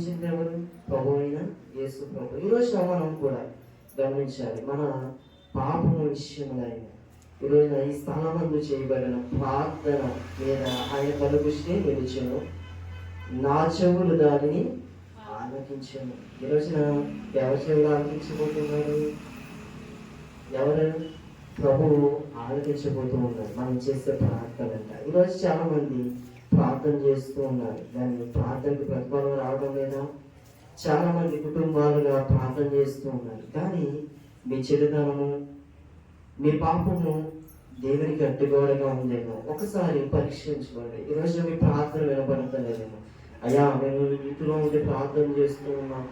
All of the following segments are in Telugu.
రక్షించింది ఎవరు? ప్రభు అయిన యేసు ప్రభు. ఈరోజు మనం కూడా గమనించాలి, మన పాపము విషయంలో ఆయన ఈరోజు ఈ స్థలమందు చేయబడిన ప్రార్థన మీద ఆయన కనుదృష్టి నిలిచెను, నా చెవులు దానిని ఆలకించాను. ఈరోజున ఎవరి చెవులు ఆలకించబోతున్నారు? ఎవరు? ప్రభువు ఆలకించబోతూ ఉన్నారు మనం చేసే ప్రార్థన అంట. ఈరోజు చాలా మంది ప్రార్థన చేస్తూ ఉన్నారు, దాని ప్రార్థనకు ప్రతిఫలం రావడం లేదా? చాలా మంది కుటుంబాలుగా ప్రార్థన చేస్తూ ఉన్నారు, కానీ మీ చెడుతనము, మీ పాపము దేవునికి అడ్డుగోడగా ఉందేమో ఒకసారి పరీక్షించుకోండి. ఈరోజు మీ ప్రార్థన వినపడతలేదేమో. అయ్యా, మేము ఇంట్లో ఉండి ప్రార్థన చేస్తూ ఉన్నాం,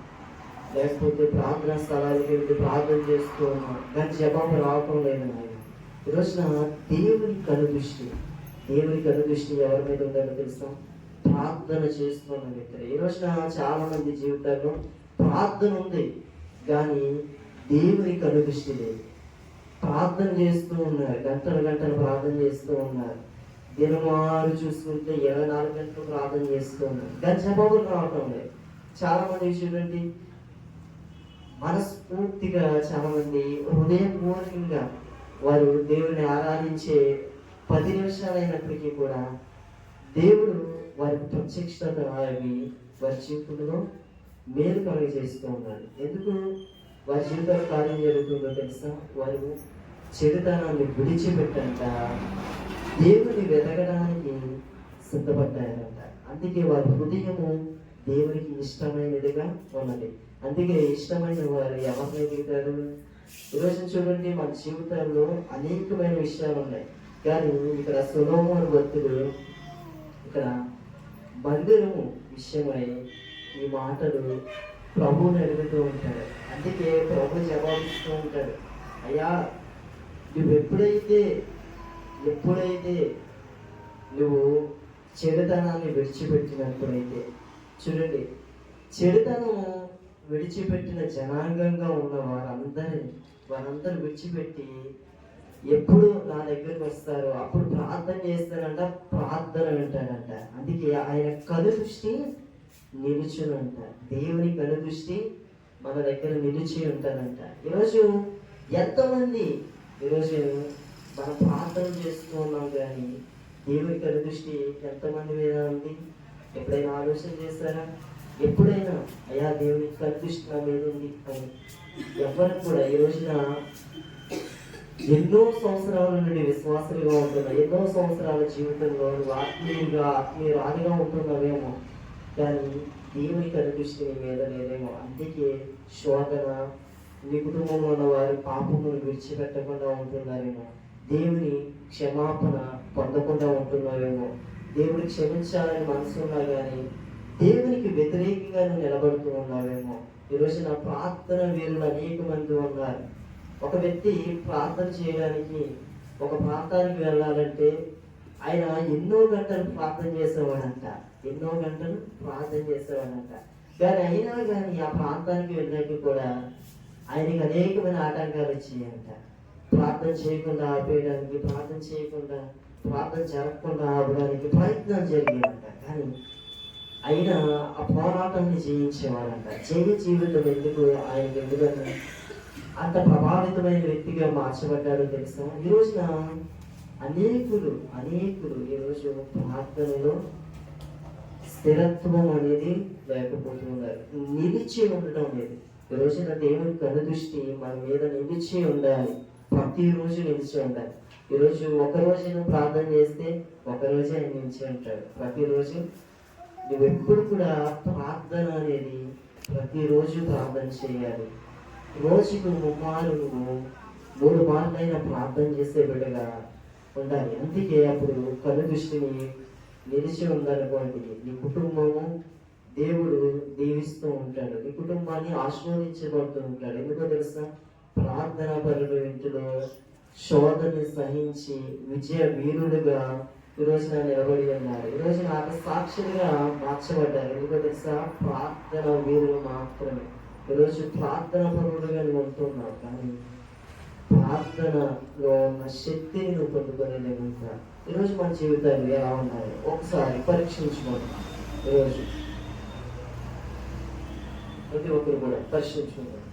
లేకపోతే ప్రార్థనా స్థలాలకి వెళ్ళి ప్రార్థన చేస్తూ ఉన్నాం, దాని జవాబు రావటం లేదు. ఈరోజున దేవుని కనుదృష్టి ఎవరి మీద ఉందని తెలుసా? ప్రార్థన చేస్తున్న వ్యక్తులు. ఈరోజున చాలా మంది జీవితాల్లో ప్రార్థన ఉంది, కానీ దేవుని కనుదృష్టి లేదు. ప్రార్థన చేస్తూ ఉన్నారు, గంటలు ప్రార్థన చేస్తూ ఉన్నారు, దినమారు చూసుకుంటే 24 గంటలు ప్రార్థన చేస్తూ ఉన్నారు, దాని జవాబులు రావటం లేదు. చాలా మంది చూడండి, మనస్ఫూర్తిగా చాలా మంది హృదయపూర్వకంగా వారు దేవుని ఆరాధించే 10 నిమిషాలైనప్పటికీ కూడా దేవుడు వారికి ప్రత్యక్షత అవి వారి జీవితంలో మేలు కలుగజేస్తూ ఉన్నారు. ఎందుకు వారి జీవితంలో కార్యం జరుగుతుందో తెలుసా? వారు చెడుతనాన్ని విడిచిపెట్టంట దేవుని వెతకడానికి సిద్ధపడ్డారంట. అందుకే వారి హృదయము దేవునికి ఇష్టమైనదిగా ఉన్నది. అందుకే ఇష్టమైన వారు ఎవరిని ఎదుగుతారు? ఈరోజు చూడండి, మన జీవితాల్లో అనేకమైన విషయాలు ఉన్నాయి, కానీ ఇక్కడ సొలొమోను భక్తుడు ఇక్కడ మందిరము విషయమై ఈ మాటలు ప్రభువుని అడుగుతూ ఉంటాడు. అందుకే ప్రభు జవాబిస్తూ ఉంటాడు, అయ్యా, నువ్వు ఎప్పుడైతే నువ్వు చెడుతనాన్ని విడిచిపెట్టినప్పుడైతే, చూడండి, చెడుతనం విడిచిపెట్టిన జనాంగంగా ఉన్న వారందరూ విడిచిపెట్టి ఎప్పుడు నా దగ్గరికి వస్తారో అప్పుడు ప్రార్థన చేస్తానంట, ప్రార్థన వింటాడంట. అందుకే ఆయన కనుదృష్టి నిలుచునంట. దేవుని కనుదృష్టి మన దగ్గర నిలిచి ఉంటానంట. ఈరోజు ఎంతమంది మనం ప్రార్థన చేస్తూ ఉన్నాం, కానీ దేవుని కనుదృష్టి ఎంతమంది మీద ఉంది? ఎప్పుడైనా ఆలోచన చేస్తారా? ఎప్పుడైనా అయ్యా దేవుని కనుదృష్టి నా మీద ఉంది అని ఎవరు కూడా ఈ రోజున ఎన్నో సంవత్సరాల నుండి విశ్వాసులుగా ఉంటున్నా, ఎన్నో సంవత్సరాల జీవితంలో ఆత్మీయురాలిగా ఉంటున్నావేమో, కానీ దేవుని కనుదృష్టి నీ మీద లేదేమో. అందుకే శోధన, నీ కుటుంబంలో ఉన్న వారి పాపమును విడిచిపెట్టకుండా ఉంటున్నారేమో, దేవుని క్షమాపణ పొందకుండా ఉంటున్నావేమో, దేవుని క్షమించాలని మనసున్నా కానీ దేవునికి వ్యతిరేకంగా నిలబడుతూ ఉన్నావేమో. ఈరోజు నా ప్రార్థన వీరులు అనేక మంది ఉన్నారు. ఒక వ్యక్తి ప్రార్థన చేయడానికి ఒక ప్రాంతానికి వెళ్ళాలంటే ఆయన ఎన్నో గంటలు ప్రార్థన చేసేవాడంట, కానీ అయినా కానీ ఆ ప్రాంతానికి వెళ్ళడానికి కూడా ఆయనకి అనేకమైన ఆటంకాలు వచ్చాయంట. ప్రార్థన చేయకుండా ఆపేయడానికి, ప్రార్థన జరగకుండా ఆపడానికి ప్రయత్నం జరిగాయంట. కానీ అయినా ఆ పోరాటాన్ని జయించేవాడంట. జీవితం ఎందుకంటే అంత ప్రభావితమైన వ్యక్తిగా మార్చబడ్డాడో తెలుసా? ఈ రోజున అనేకులు ఈరోజు ప్రార్థనలో స్థిరత్వం అనేది లేకపోతున్నారు, నిలిచి ఉండడం లేదు. ఈ రోజున దేవుని కనుదృష్టి మన మీద నిలిచి ఉండాలి, ప్రతిరోజు నిలిచి ఉండాలి. ఈరోజు ఒక రోజు ప్రార్థన చేస్తే ఒక రోజే ఆయన నిలిచి ఉంటాడు. ప్రతిరోజు నువ్వు ఎప్పుడు కూడా ప్రార్థన అనేది ప్రతిరోజు ప్రార్థన చేయాలి. రోజుకు 3 మార్లైనా ప్రార్థన చేసే బిడ్డగా ఉండాలి. అందుకే అప్పుడు కనుదృష్టిని నిలిచి ఉందనుకోండి, నీ కుటుంబము దేవుడు దీవిస్తూ ఉంటాడు, నీ కుటుంబాన్ని ఆశీర్వదించబడుతూ ఉంటాడు. ఎందుకో తెలుసా? ప్రార్థనా పరులు ఇంటిలో శోధనని సహించి విజయ వీరుడుగా ఈరోజు నిలబడి ఉన్నారు. ఈరోజు నాకు సాక్షులుగా మార్చబడ్డారు. ఎందుకో తెలుసా? ప్రార్థన వీరులు మాత్రమే. ఈరోజు ప్రార్థన పరుడుగా నువ్వు ఉంటున్నావు, కానీ ప్రార్థనలో ఉన్న శక్తిని నువ్వు పొందుకోలేకుండా ఈరోజు మన జీవితాలు ఎలా ఉన్నాయి ఒకసారి పరీక్షించుకోండి. ఈరోజు ప్రతి ఒక్కరు కూడా పరిశీలించుకుంటారు.